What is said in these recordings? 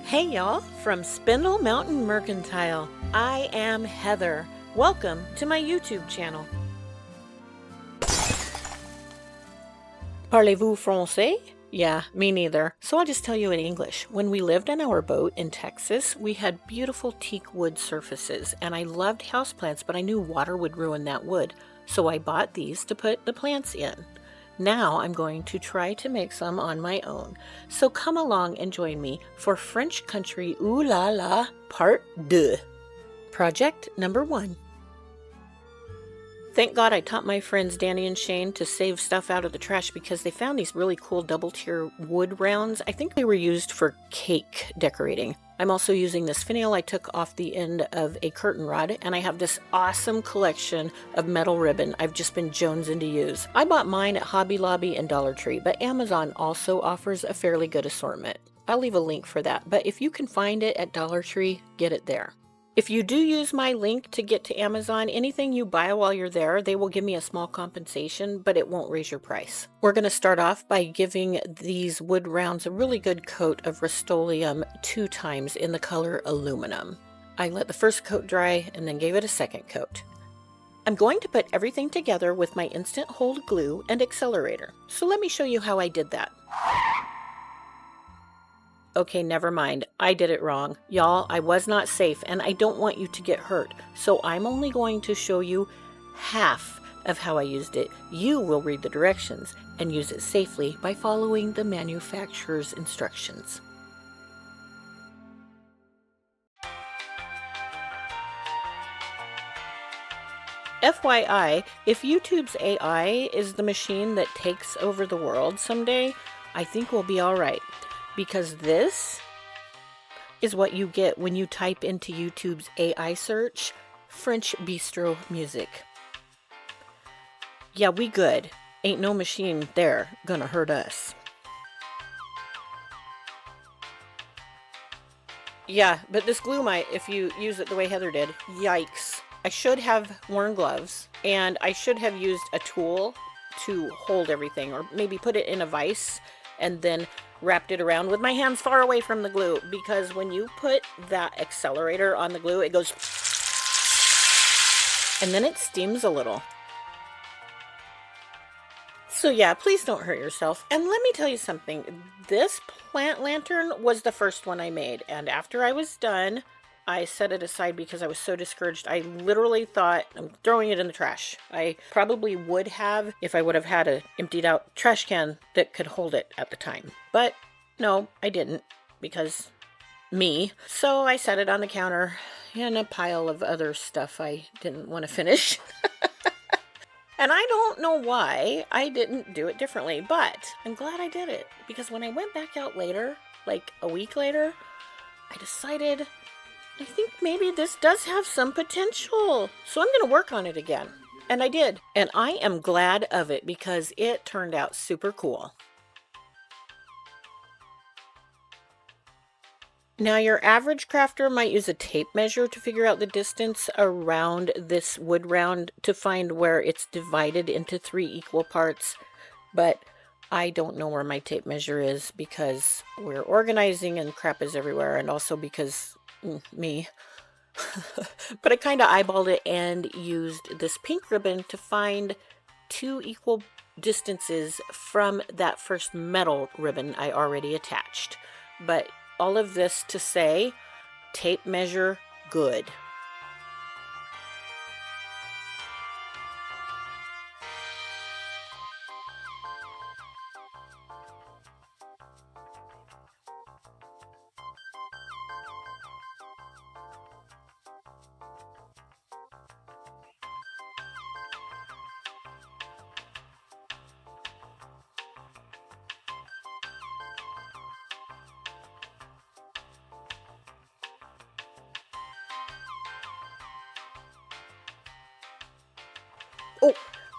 Hey y'all, from Spindle Mountain Mercantile. I am Heather. Welcome to my YouTube channel. Parlez-vous français? Yeah, me neither. So I'll just tell you in English. When we lived on our boat in Texas, we had beautiful teak wood surfaces, and I loved houseplants, but I knew water would ruin that wood. So I bought these to put the plants in. Now I'm going to try to make some on my own. So come along and join me for French Country Ooh La La Part 2. Project number 1. Thank God I taught my friends Danny and Shane to save stuff out of the trash because they found these really cool double-tier wood rounds. I think they were used for cake decorating. I'm also using this finial I took off the end of a curtain rod, and I have this awesome collection of metal ribbon I've just been jonesing to use. I bought mine at Hobby Lobby and Dollar Tree, but Amazon also offers a fairly good assortment. I'll leave a link for that, but if you can find it at Dollar Tree, get it there. If you do use my link to get to Amazon, anything you buy while you're there, they will give me a small compensation, but it won't raise your price. We're going to start off by giving these wood rounds a really good coat of Rust-Oleum 2 times in the color aluminum. I let the first coat dry and then gave it a second coat. I'm going to put everything together with my instant hold glue and accelerator. So let me show you how I did that. Okay, never mind. I did it wrong. Y'all, I was not safe and I don't want you to get hurt. So I'm only going to show you half of how I used it. You will read the directions and use it safely by following the manufacturer's instructions. FYI, if YouTube's AI is the machine that takes over the world someday, I think we'll be all right. Because this is what you get when you type into YouTube's AI search, French bistro music. Yeah, we good. Ain't no machine there gonna hurt us. Yeah, but this glue might, if you use it the way Heather did, yikes. I should have worn gloves, and I should have used a tool to hold everything, or maybe put it in a vise and then wrapped it around with my hands far away from the glue, because when you put that accelerator on the glue, it goes and then it steams a little. So yeah, please don't hurt yourself. And let me tell you something, this plant lantern was the first one I made, and after I was done, I set it aside because I was so discouraged. I literally thought I'm throwing it in the trash. I probably would have if I would have had an emptied out trash can that could hold it at the time. But no, I didn't, because me. So I set it on the counter in a pile of other stuff I didn't want to finish. And I don't know why I didn't do it differently, but I'm glad I did it, because when I went back out later, like a week later, I decided I think maybe this does have some potential. So I'm going to work on it again. And I did. And I am glad of it because it turned out super cool. Now, your average crafter might use a tape measure to figure out the distance around this wood round to find where it's divided into 3 equal parts. But I don't know where my tape measure is because we're organizing and crap is everywhere, and also because me. But I kind of eyeballed it and used this pink ribbon to find 2 equal distances from that first metal ribbon I already attached. But all of this to say, tape measure good. Oh,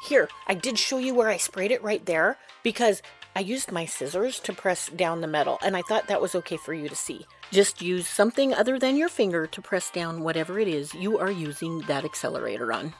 here, I did show you where I sprayed it right there because I used my scissors to press down the metal, and I thought that was okay for you to see. Just use something other than your finger to press down whatever it is you are using that accelerator on.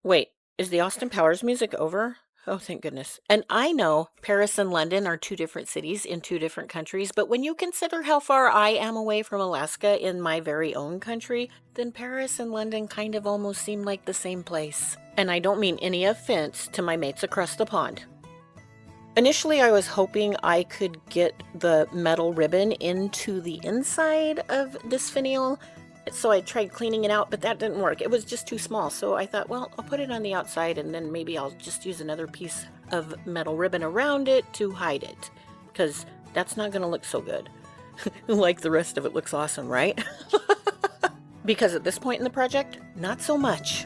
Wait, is the Austin Powers music over? Oh, thank goodness. And I know Paris and London are two different cities in two different countries, but when you consider how far I am away from Alaska in my very own country, then Paris and London kind of almost seem like the same place. And I don't mean any offense to my mates across the pond. Initially, I was hoping I could get the metal ribbon into the inside of this finial, so I tried cleaning it out, but that didn't work. It was just too small, so I thought, well, I'll put it on the outside, and then maybe I'll just use another piece of metal ribbon around it to hide it, because that's not going to look so good. Like the rest of it looks awesome, right? Because at this point in the project, not so much.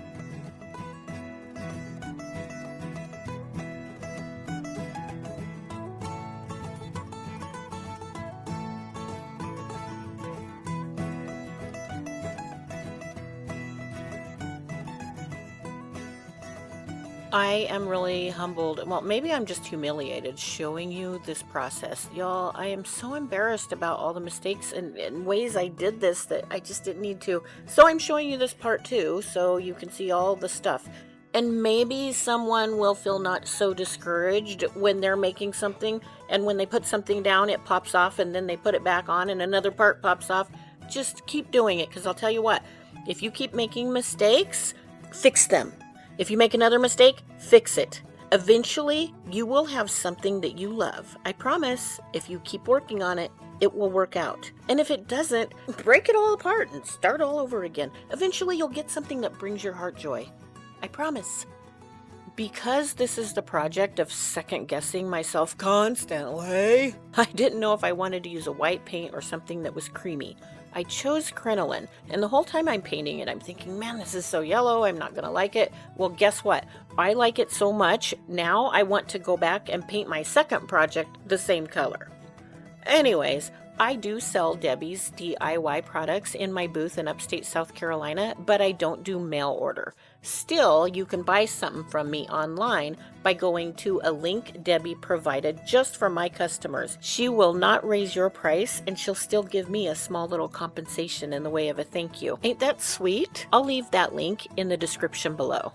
I am really humbled. Well, maybe I'm just humiliated showing you this process. Y'all, I am so embarrassed about all the mistakes and ways I did this that I just didn't need to. So I'm showing you this part too, so you can see all the stuff. And maybe someone will feel not so discouraged when they're making something, and when they put something down, it pops off, and then they put it back on, and another part pops off. Just keep doing it, because I'll tell you what, if you keep making mistakes, fix them. If you make another mistake, fix it. Eventually, you will have something that you love. I promise, if you keep working on it, it will work out. And if it doesn't, break it all apart and start all over again. Eventually, you'll get something that brings your heart joy. I promise. Because this is the project of second-guessing myself constantly, I didn't know if I wanted to use a white paint or something that was creamy. I chose crinoline, and the whole time I'm painting it, I'm thinking, man, this is so yellow, I'm not going to like it. Well, guess what? I like it so much, now I want to go back and paint my second project the same color. Anyways, I do sell Debi's DIY products in my booth in upstate South Carolina, but I don't do mail order. Still, you can buy something from me online by going to a link Debi provided just for my customers. She will not raise your price, and she'll still give me a small little compensation in the way of a thank you. Ain't that sweet? I'll leave that link in the description below.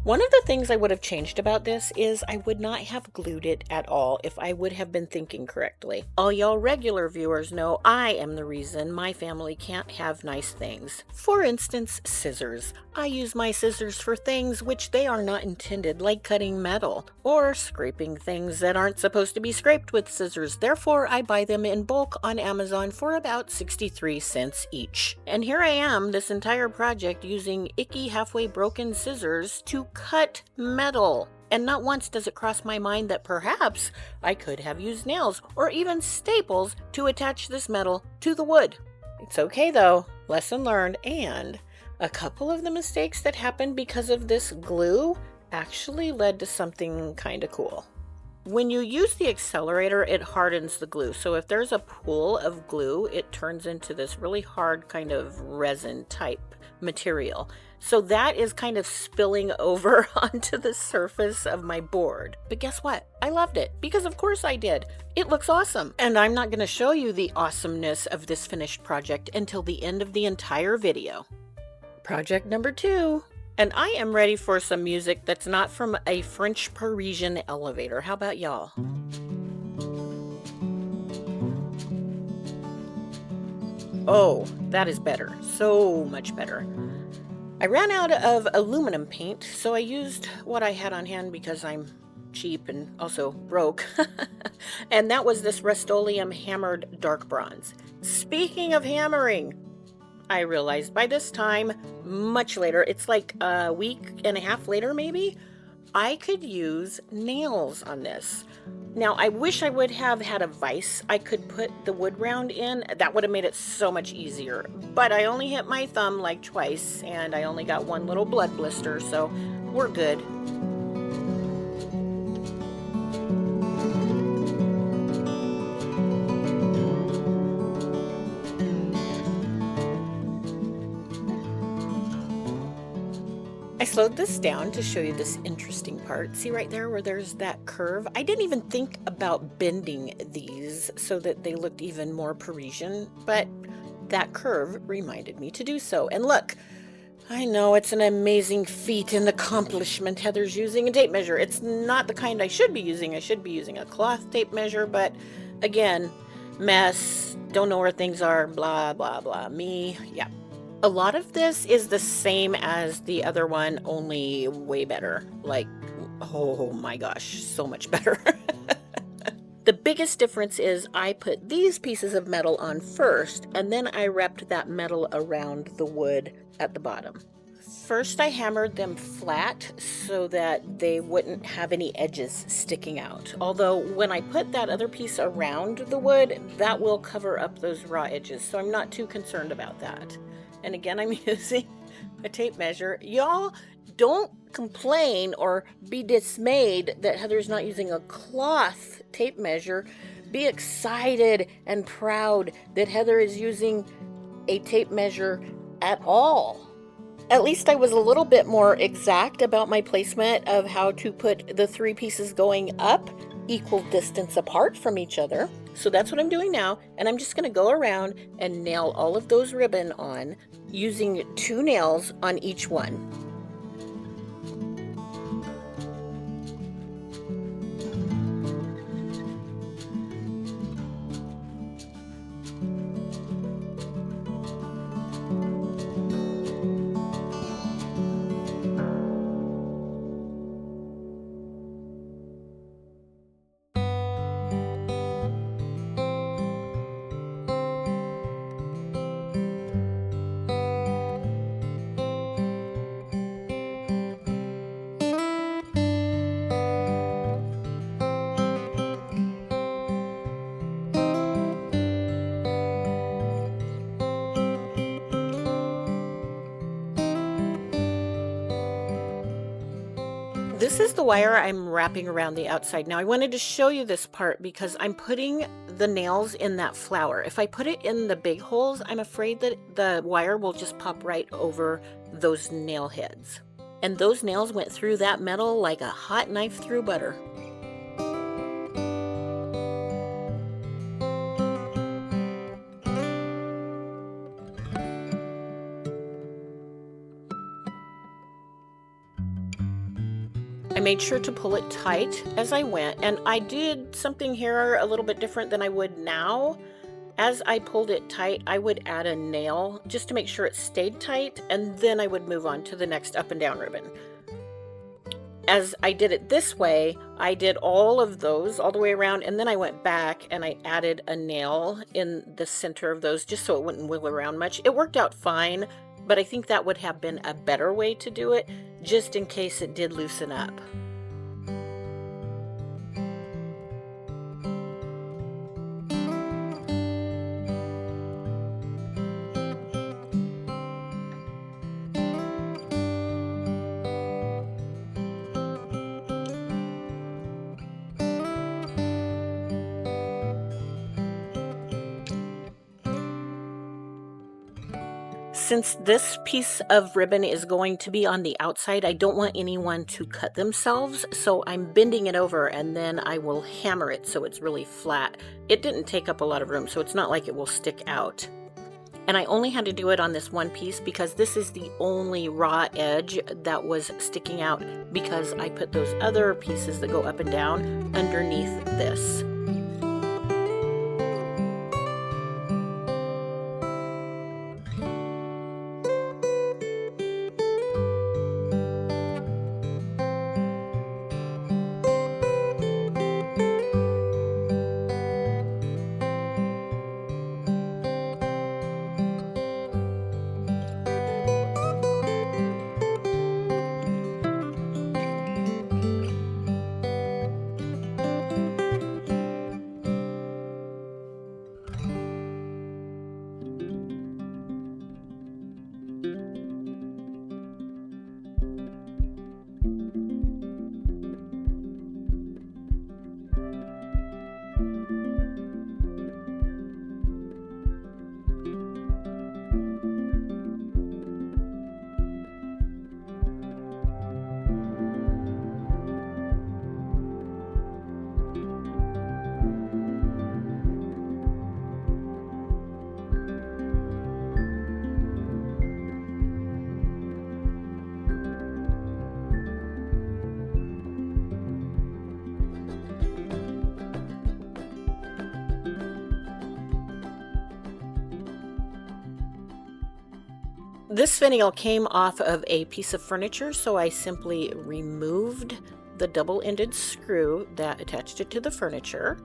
One of the things I would have changed about this is I would not have glued it at all if I would have been thinking correctly. All y'all regular viewers know I am the reason my family can't have nice things. For instance, scissors. I use my scissors for things which they are not intended, like cutting metal or scraping things that aren't supposed to be scraped with scissors. Therefore, I buy them in bulk on Amazon for about 63 cents each. And here I am, this entire project using icky halfway broken scissors to cut metal. And not once does it cross my mind that perhaps I could have used nails or even staples to attach this metal to the wood. It's okay though, lesson learned, and a couple of the mistakes that happened because of this glue actually led to something kind of cool. When you use the accelerator, it hardens the glue. So if there's a pool of glue, it turns into this really hard kind of resin type material. So that is kind of spilling over onto the surface of my board. But guess what? I loved it, because of course I did. It looks awesome. And I'm not going to show you the awesomeness of this finished project until the end of the entire video. Project number 2. And I am ready for some music that's not from a French Parisian elevator. How about y'all? Oh, that is better. So much better. I ran out of aluminum paint, so I used what I had on hand because I'm cheap and also broke. And that was this Rust-Oleum hammered dark bronze. Speaking of hammering, I realized by this time, much later, it's like a week and a half later maybe, I could use nails on this. Now, I wish I would have had a vise I could put the wood round in. That would have made it so much easier. But I only hit my thumb like twice, and I only got one little blood blister, so we're good. I slowed this down to show you this interesting part. See right there where there's that curve? I didn't even think about bending these so that they looked even more Parisian, but that curve reminded me to do so. And look, I know it's an amazing feat and accomplishment Heather's using a tape measure. It's not the kind I should be using. I should be using a cloth tape measure, but again, mess, don't know where things are, blah, blah, blah. Me, yeah. A lot of this is the same as the other one, only way better. Like, oh my gosh, so much better. The biggest difference is I put these pieces of metal on first, and then I wrapped that metal around the wood at the bottom. First, I hammered them flat so that they wouldn't have any edges sticking out. Although when I put that other piece around the wood, that will cover up those raw edges, so I'm not too concerned about that. And again, I'm using a tape measure. Y'all don't complain or be dismayed that Heather's not using a cloth tape measure. Be excited and proud that Heather is using a tape measure at all. At least I was a little bit more exact about my placement of how to put the 3 pieces going up equal distance apart from each other. So that's what I'm doing now, and I'm just going to go around and nail all of those ribbon on using 2 nails on each one. This is the wire I'm wrapping around the outside. Now I wanted to show you this part because I'm putting the nails in that flower. If I put it in the big holes, I'm afraid that the wire will just pop right over those nail heads. And those nails went through that metal like a hot knife through butter. I made sure to pull it tight as I went, and I did something here a little bit different than I would now. As I pulled it tight, I would add a nail just to make sure it stayed tight, and then I would move on to the next up and down ribbon. As I did it this way, I did all of those all the way around, and then I went back and I added a nail in the center of those just so it wouldn't wiggle around much. It worked out fine, but I think that would have been a better way to do it, just in case it did loosen up. Since this piece of ribbon is going to be on the outside, I don't want anyone to cut themselves, so I'm bending it over and then I will hammer it so it's really flat. It didn't take up a lot of room, so it's not like it will stick out. And I only had to do it on this one piece because this is the only raw edge that was sticking out because I put those other pieces that go up and down underneath this. This finial came off of a piece of furniture, so I simply removed the double-ended screw that attached it to the furniture.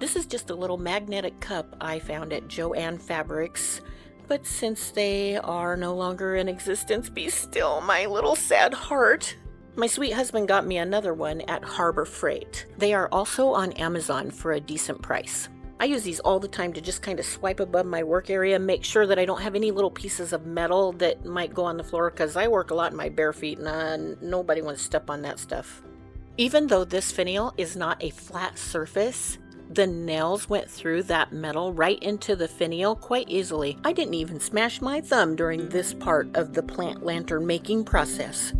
This is just a little magnetic cup I found at Joann Fabrics, but since they are no longer in existence, be still my little sad heart. My sweet husband got me another one at Harbor Freight. They are also on Amazon for a decent price. I use these all the time to just kind of swipe above my work area, make sure that I don't have any little pieces of metal that might go on the floor, because I work a lot in my bare feet and nobody wants to step on that stuff. Even though this finial is not a flat surface, the nails went through that metal right into the finial quite easily. I didn't even smash my thumb during this part of the plant lantern making process.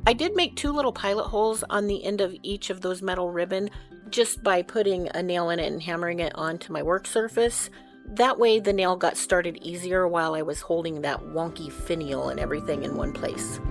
I did make two little pilot holes on the end of each of those metal ribbon just by putting a nail in it and hammering it onto my work surface. That way the nail got started easier while I was holding that wonky finial and everything in one place.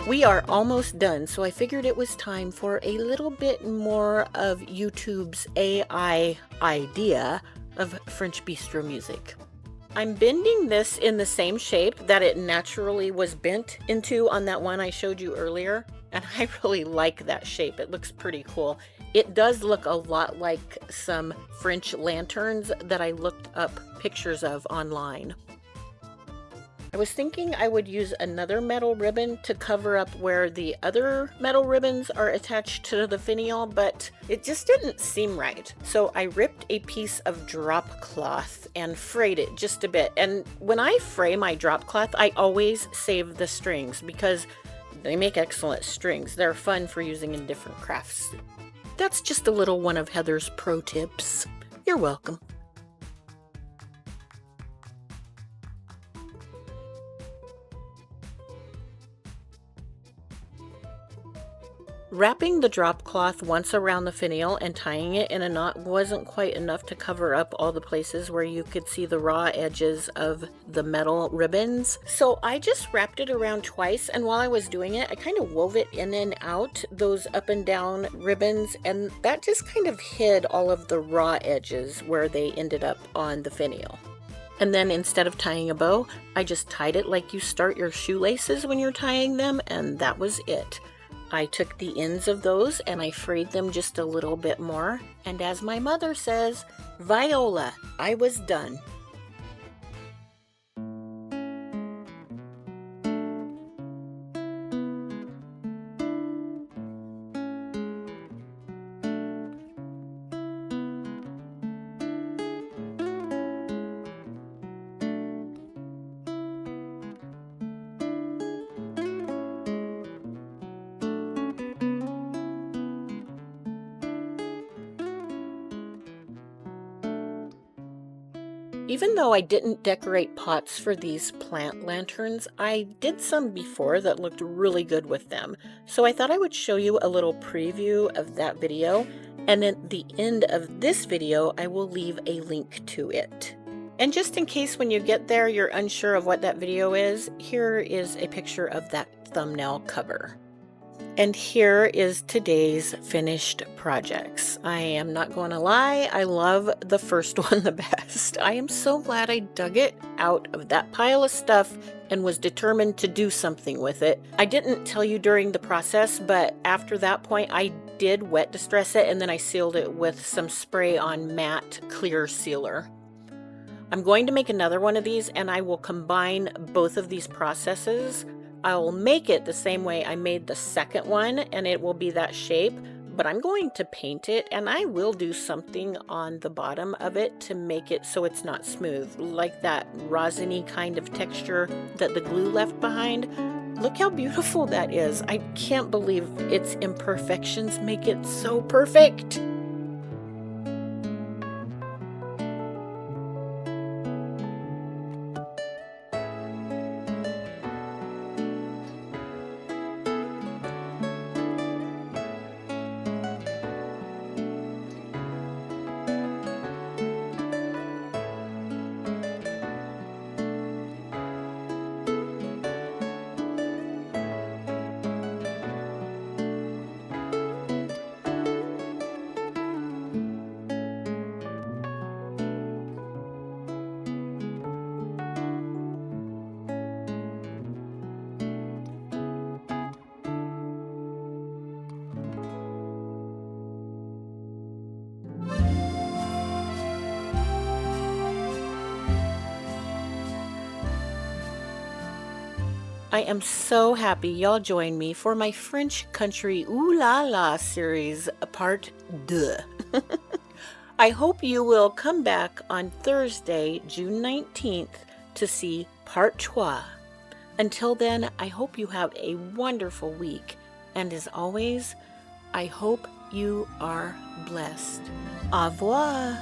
We are almost done, so I figured it was time for a little bit more of YouTube's AI idea of French bistro music. I'm bending this in the same shape that it naturally was bent into on that one I showed you earlier, and I really like that shape. It looks pretty cool. It does look a lot like some French lanterns that I looked up pictures of online. I was thinking I would use another metal ribbon to cover up where the other metal ribbons are attached to the finial, but it just didn't seem right. So I ripped a piece of drop cloth and frayed it just a bit. And when I fray my drop cloth, I always save the strings because they make excellent strings. They're fun for using in different crafts. That's just a little one of Heather's pro tips. You're welcome. Wrapping the drop cloth once around the finial and tying it in a knot wasn't quite enough to cover up all the places where you could see the raw edges of the metal ribbons. So I just wrapped it around twice, and while I was doing it, I kind of wove it in and out those up and down ribbons, and that just kind of hid all of the raw edges where they ended up on the finial. And then instead of tying a bow, I just tied it like you start your shoelaces when you're tying them, and that was it. I took the ends of those and I frayed them just a little bit more. And as my mother says, Viola, I was done. Even though I didn't decorate pots for these plant lanterns, I did some before that looked really good with them. So I thought I would show you a little preview of that video, and at the end of this video, I will leave a link to it. And just in case when you get there you're unsure of what that video is, here is a picture of that thumbnail cover. And here is today's finished projects. I am not going to lie, I love the first one the best. I am so glad I dug it out of that pile of stuff and was determined to do something with it. I didn't tell you during the process, but after that point I did wet distress it, and then I sealed it with some spray on matte clear sealer. I'm going to make another one of these, and I will combine both of these processes. I'll make it the same way I made the second one, and it will be that shape, but I'm going to paint it, and I will do something on the bottom of it to make it so it's not smooth, like that rosiny kind of texture that the glue left behind. Look how beautiful that is. I can't believe its imperfections make it so perfect. I am so happy y'all joined me for my French country Ooh La La series, part 2. I hope you will come back on Thursday, June 19th to see part 3. Until then, I hope you have a wonderful week. And as always, I hope you are blessed. Au revoir.